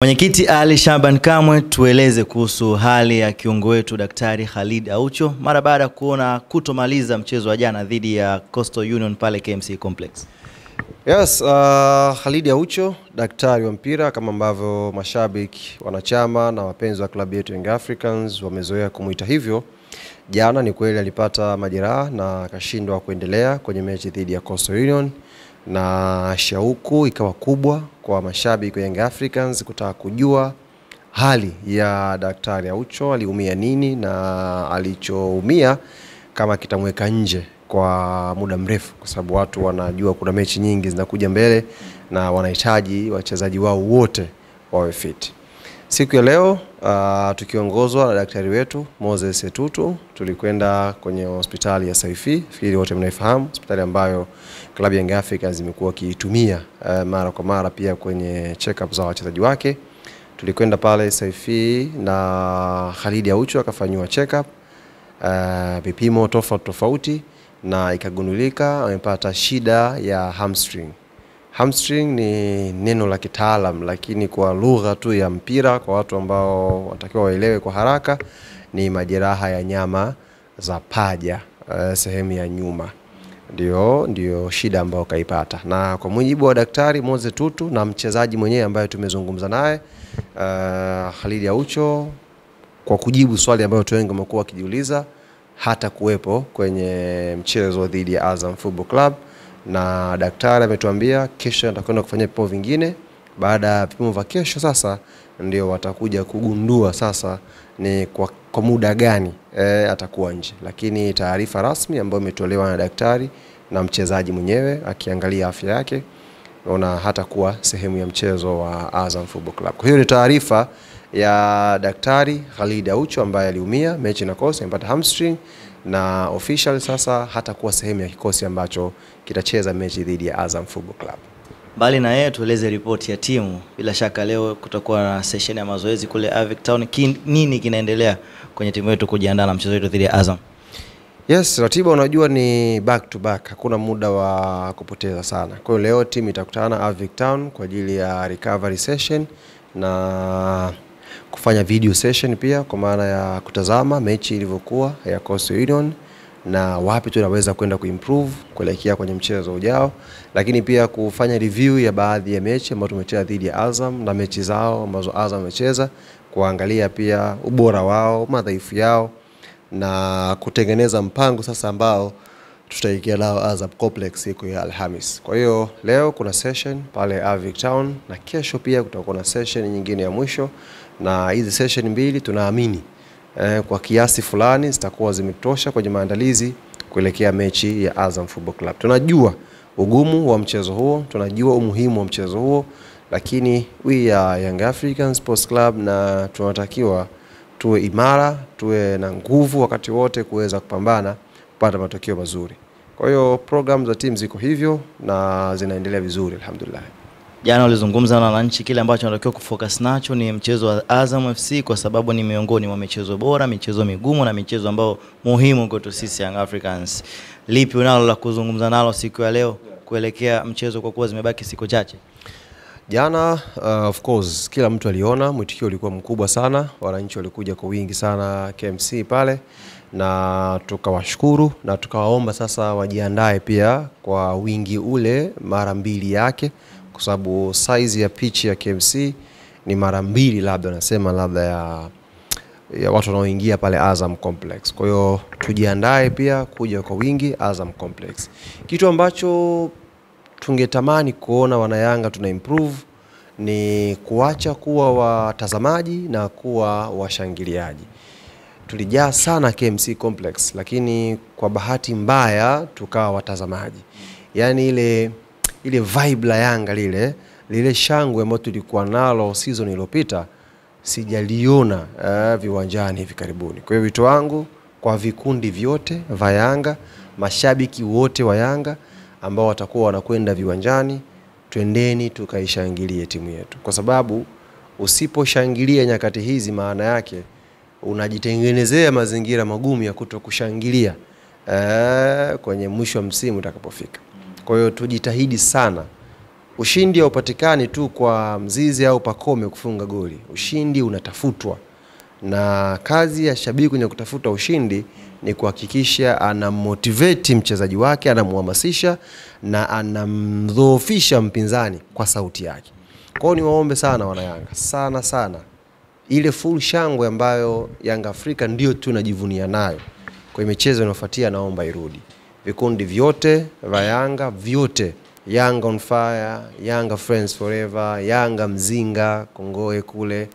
Mwenyekiti Ali Shaban Kamwe, tueleze kuhusu hali ya kiungo wetu Daktari Khalid Aucho mara baada ya kuona kutomaliza mchezo wa jana dhidi ya Coastal Union pale KMC Complex. Yes, Khalid Aucho, daktari wa mpira kama ambavyo mashabiki, wanachama na wapenzi wa klabu yetu Young Africans wamezoea kumuita hivyo. Jana ni kweli alipata majeraha na akashindwa kuendelea kwenye mechi dhidi ya Coastal Union, na shauku ikawa kubwa kwa mashabiki wa Young Africans kutaka kujua hali ya Daktari Aucho, aliumia nini na alichoumia kama kitamweka nje kwa muda mrefu, kwa sababu watu wanajua kuna mechi nyingi zinakuja mbele na wanahitaji wachezaji wao wote wawe fit. Siku ya leo tukiongozwa na daktari wetu Moses Etutu, tulikwenda kwenye hospitali ya Saifi. Fikiri wote mnaifahamu, hospitali ambayo klabu ya Young Africans imekuwa kiitumia mara kwa mara pia kwenye check-up za wachezaji wake. Tulikwenda pale Saifi na Khalid Aucho akafanywa check-up, vipimo tofauti, na ikagundulika amepata shida ya hamstring. Hamstring ni neno la kitaalam, lakini kwa lugha tu ya mpira kwa watu ambao watakiwa waelewe kwa haraka ni majeraha ya nyama za paja, sehemu ya nyuma. Ndio shida ambayo kaipata. Na kwa mujibu wa daktari Moses Tutu na mchezaji mwenyewe ambaye tumezungumza naye, Khalid Aucho, kwa kujibu swali ambayo watu wengi wamekuwa wakijiuliza, hata kuwepo kwenye mchezo dhidi ya Azam Football Club, na daktari ametuambia kesho atakwenda kufanya vipimo vingine. Baada ya vipimo vya kesho sasa ndio watakuja kugundua sasa ni kwa muda gani atakuwa nje. Lakini taarifa rasmi ambayo imetolewa na daktari na mchezaji mwenyewe akiangalia afya yake, naona hata kuwa sehemu ya mchezo wa Azam Football Club. Kwa hiyo ni taarifa ya daktari Khalid Aucho ambaye aliumia mechi na kosi, amepata hamstring, na official sasa hata kuwa sehemu ya kikosi ambacho kitacheza mechi dhidi ya Azam Football Club. Bali na yeye, tueleze ripoti ya timu. Bila shaka leo kutakuwa na session ya mazoezi kule Avic Town. Nini kinaendelea kwenye timu yetu kujiandaa na mchezo wetu dhidi ya Azam? Yes, ratiba unajua ni back to back, hakuna muda wa kupoteza sana. Kwa hiyo leo timu itakutana Avic Town kwa ajili ya recovery session na kufanya video session pia, kwa maana ya kutazama mechi ilivyokuwa ya Coastal Union na wapi tunaweza kwenda kuimprove kuelekea kwenye mchezo ujao, lakini pia kufanya review ya baadhi ya mechi ambazo tumecheza dhidi ya Azam na mechi zao ambazo Azam amecheza, kuangalia pia ubora wao, madhaifu yao, na kutengeneza mpango sasa ambao tutaingia nao Azam Complex siku ya Alhamis. Kwa hiyo leo kuna session pale Avic Town na kesho pia kutakuwa na session nyingine ya mwisho, na hizi session mbili tunaamini kwa kiasi fulani zitakuwa zimetosha kwenye maandalizi kuelekea mechi ya Azam Football Club. Tunajua ugumu wa mchezo huo, tunajua umuhimu wa mchezo huo, lakini we are Young Africans Sports Club na tunatakiwa tuwe imara, tuwe na nguvu wakati wote kuweza kupambana kupata matokeo mazuri. Kwa hiyo program za timu ziko hivyo na zinaendelea vizuri, alhamdulillah. Jana ulizungumza na wananchi, kile ambacho wanatakiwa kufocus nacho ni mchezo wa Azam FC kwa sababu ni miongoni mwa michezo bora, michezo migumu na michezo ambao muhimu kwetu sisi Young Africans. Lipi unalo la kuzungumza nalo siku ya leo kuelekea mchezo kwa kuwa zimebaki siku chache? Jana of course kila mtu aliona mwitikio ulikuwa mkubwa sana, wananchi walikuja kwa wingi sana KMC pale, na tukawashukuru na tukawaomba sasa wajiandae pia kwa wingi ule mara mbili yake, kwa sababu size ya pitch ya KMC ni mara mbili labda nasema labda ya watu wanaoingia pale Azam Complex. Kwa hiyo tujiandae pia kuja kwa wingi Azam Complex. Kitu ambacho tungetamani kuona wanayanga tuna improve ni kuacha kuwa watazamaji na kuwa washangiliaji. Tulijaa sana KMC Complex, lakini kwa bahati mbaya tukawa watazamaji. Yaani ile vibe la Yanga lile shangwe ambalo tulikuwa nalo season iliyopita sijaliona viwanjani hivi karibuni. Kwa hiyo wito wangu kwa vikundi vyote vya Yanga, mashabiki wote wa Yanga ambao watakuwa wanakwenda viwanjani, twendeni tukaishangilie timu yetu, kwa sababu usiposhangilia nyakati hizi maana yake unajitengenezea mazingira magumu ya kutokushangilia kwenye mwisho wa msimu utakapofika. Kwa hiyo tujitahidi sana Ushindi haupatikani tu kwa Mzizi au Pacome kufunga goli. Ushindi unatafutwa. Na kazi ya shabiki kwenye kutafuta ushindi ni kuhakikisha anamotivate mchezaji wake, anamuhamasisha na anamdhoofisha mpinzani kwa sauti yake. Kwa hiyo niwaombe sana wana Yanga, sana ile full shangwe ambayo Yanga Afrika ndio tunajivunia nayo kwa michezo inayofuatia, naomba irudi. Vikundi vyote vya Yanga vyote, Yanga on fire, Yanga friends forever, Yanga Mzinga Kongoe kule,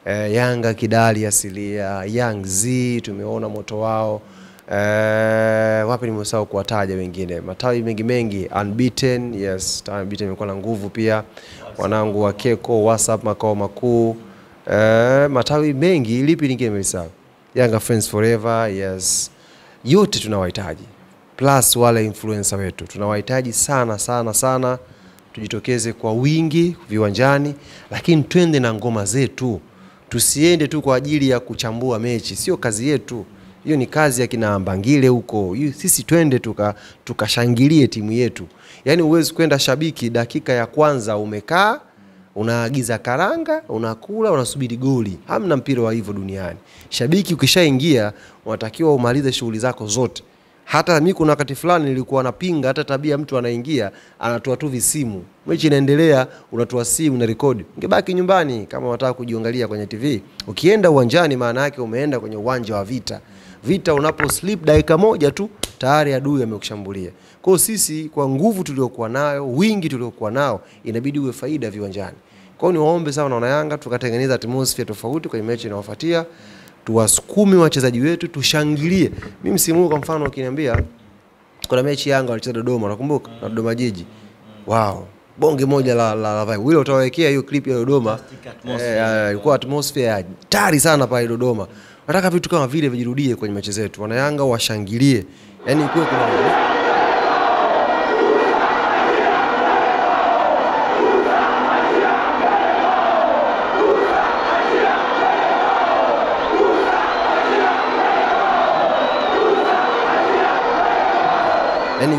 Yanga Kidali asilia, Young Z tumeona moto wao. Wapi nimesahau kuwataja wengine, matawi mengi unbeaten, yes, unbeaten imekuwa na nguvu pia, wanangu wa Keko, WhatsApp makao makuu, matawi mengi, lipi lingine nimesahau, Yanga friends forever, yes, yote tunawahitaji, plus wale influencer wetu tunawahitaji sana. Tujitokeze kwa wingi viwanjani, lakini twende na ngoma zetu. Tusiende tu kwa ajili ya kuchambua mechi, sio kazi yetu. Hiyo ni kazi ya kina Mbangile huko. Sisi twende tukashangilie timu yetu. Yaani uwezi kwenda shabiki dakika ya kwanza umekaa, unaagiza karanga, unakula, unasubiri goli. Hamna mpira wa hivyo duniani. Shabiki ukishaingia, unatakiwa umalize shughuli zako zote. Hata mimi kuna wakati fulani nilikuwa napinga hata tabia mtu anaingia anatoa tu visimu. Mechi inaendelea, unatoa simu na record. Ungebaki nyumbani kama unataka kujiangalia kwenye TV. Ukienda uwanjani maana yake umeenda kwenye uwanja wa vita. Vita unapo slip dakika moja tu tayari adui amekushambulia. Kwa hiyo sisi kwa nguvu tuliokuwa nayo, wingi tuliokuwa nao, inabidi uwe faida viwanjani. Kwa hiyo niwaombe sana wana Yanga tukatengeneza atmosphere tofauti kwenye mechi inayofuatia. Tuwasukume wachezaji wetu, tushangilie. Mimi msimu huu kwa mfano ukiniambia kuna mechi Yanga walicheza Dodoma, unakumbuka? Na Dodoma Jiji. Wow. Bonge moja la vibe. Wewe utawekea hiyo clip ya Dodoma. Ilikuwa atmosphere hatari sana pale Dodoma. Nataka vitu kama vile vijirudie kwenye mechi zetu. Wana Yanga washangilie. Yaani kwa kuna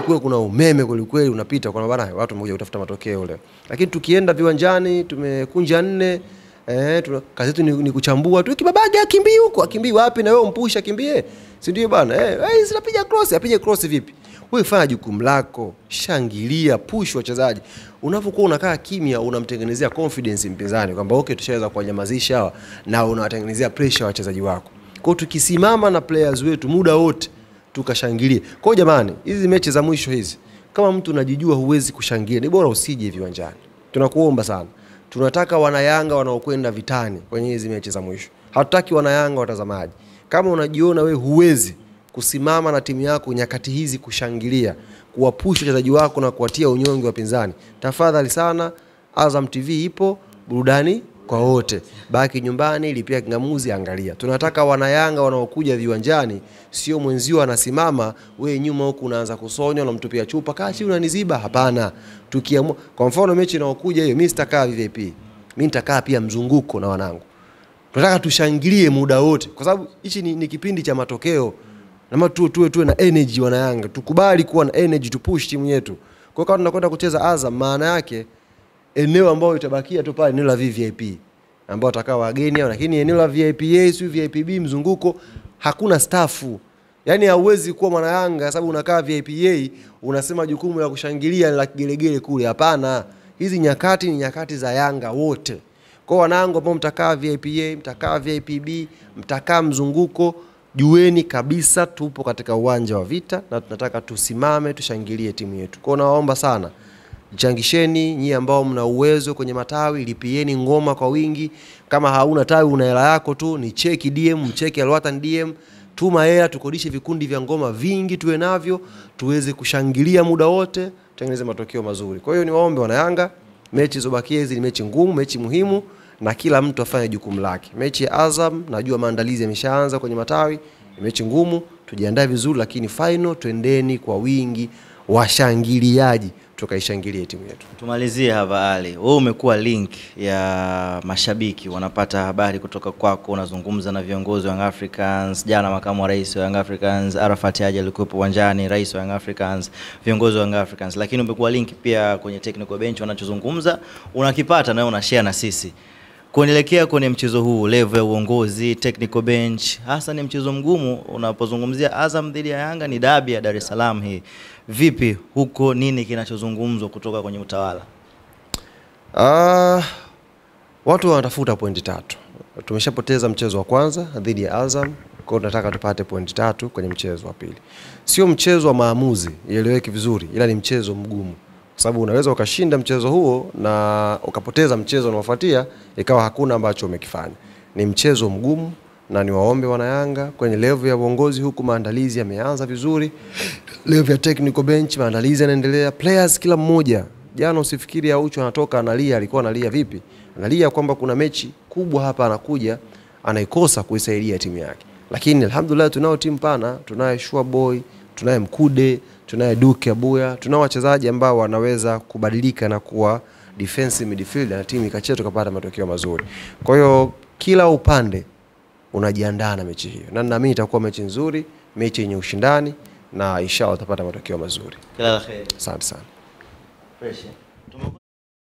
kuwe kuna umeme kweli unapita kwa bana watu mmoja utafuta matokeo leo. Lakini tukienda viwanjani tumekunja 4, kazi yetu ni kuchambua tu. Kibabaje akimbii huko, akimbii wapi na wewe umpusha kimbie. Si ndio bana? Zinapiga cross, apige cross vipi? Wewe fanya jukumu lako, shangilia, push wachezaji. Unapokuwa unakaa kimya unamtengenezea confidence mpinzani kwamba okay tushaweza kuwanyamazisha hawa, na unawatengenezea pressure wachezaji wako. Kwa hiyo tukisimama na players wetu muda wote tukashangilie. Kwa jamani, hizi mechi za mwisho hizi, kama mtu unajijua huwezi kushangilia, ni bora usije viwanjani. Tunakuomba sana. Tunataka wana Yanga wanaokwenda vitani kwenye hizi mechi za mwisho. Hatutaki wana Yanga watazamaji. Kama unajiona we huwezi kusimama na timu yako nyakati hizi kushangilia, kuwapush wachezaji wako na kuwatia unyonge wapinzani, tafadhali sana, Azam TV ipo, burudani kwa wote. Baki nyumbani, lipia kingamuzi, angalia. Tunataka wana Yanga wanaokuja viwanjani, sio mwenzio anasimama, wewe nyuma huko unaanza kusonya, unamtupia chupa, kachi unaniziba. Hapana. Tukiamua kwa mfano mechi inayokuja hiyo, mimi sitakaa VIP. Mimi nitakaa pia mzunguko na wanangu. Tunataka tushangilie muda wote kwa sababu hichi ni kipindi cha matokeo. Na tuwe na energy wana Yanga. Tukubali kuwa na energy, tupush timu yetu. Kwa hiyo tunakwenda kucheza Azam, maana yake eneo ambao itabakia tu pale eneo la VIP ambao watakaa wageni, lakini eneo la VIP A si VIP B mzunguko hakuna staffu. Yaani hauwezi kuwa mwana Yanga sababu unakaa VIP A unasema jukumu la kushangilia la kigelegele kule. Hapana. Hizi nyakati ni nyakati za Yanga wote. Kwa wanangu ambao mtakaa VIP A, mtakaa VIP B, mtakaa mzunguko, jueni kabisa tupo katika uwanja wa vita na tunataka tusimame tushangilie timu yetu. Kwa nawaomba sana, changisheni nyinyi ambao mna uwezo kwenye matawi, lipieni ngoma kwa wingi. Kama hauna tawi una hela yako tu, ni cheki DM, mcheki Alwatan DM, tuma hela tukodishe vikundi vya ngoma vingi tuwe navyo, tuweze kushangilia muda wote, tutengeneze matokeo mazuri. Kwa hiyo niwaombe wana Yanga, mechi zobakia hizi ni mechi ngumu, mechi muhimu, na kila mtu afanye jukumu lake. Mechi ya Azam najua maandalizi yameshaanza kwenye matawi, ni mechi ngumu, tujiandae vizuri, lakini final twendeni kwa wingi washangiliaji. tukaishangilie timu yetu. Tumalizie hapa Ali. Wewe umekuwa link ya mashabiki, wanapata habari kutoka kwako, unazungumza na viongozi wa Young Africans. Jana makamu wa rais wa Young Africans Arafat Haji alikuwa uwanjani, rais wa Young Africans, viongozi wa Young Africans. Lakini umekuwa link pia kwenye technical bench, wanachozungumza unakipata na wewe unashare na sisi. Kuelekea kwenye mchezo huu, level ya uongozi, technical bench, hasa ni mchezo mgumu unapozungumzia Azam dhidi ya Yanga, ni dabi ya Dar es Salaam hii. Vipi huko, nini kinachozungumzwa kutoka kwenye utawala? Watu wanatafuta pointi 3. Tumeshapoteza mchezo wa kwanza dhidi ya Azam, kwa hiyo tunataka tupate pointi 3 kwenye mchezo wa pili. Sio mchezo wa maamuzi, ieleweke vizuri, ila ni mchezo mgumu. Kwa sababu unaweza ukashinda mchezo huo na ukapoteza mchezo unaofuatia ikawa hakuna ambacho umekifanya. Ni mchezo mgumu na niwaombe wana Yanga kwenye level ya uongozi huku maandalizi yameanza vizuri. Level ya technical bench maandalizi yanaendelea. Players kila mmoja, jana usifikiri Aucho anatoka analia, alikuwa analia vipi? Analia kwamba kuna mechi kubwa hapa anakuja anaikosa kuisaidia timu yake. Lakini alhamdulillah tunao timu pana, tunaye Shua Boy, tunaye Mkude, tunaye Duke Abuya, tunao wachezaji ambao wanaweza kubadilika na kuwa defensive midfielder na timu ikacheza tukapata matokeo mazuri. Kwa hiyo kila upande unajiandaa na mechi hiyo. Na naamini itakuwa mechi nzuri, mechi yenye ushindani na inshallah tutapata matokeo mazuri. Kila la kheri. Asante sana. Fresh.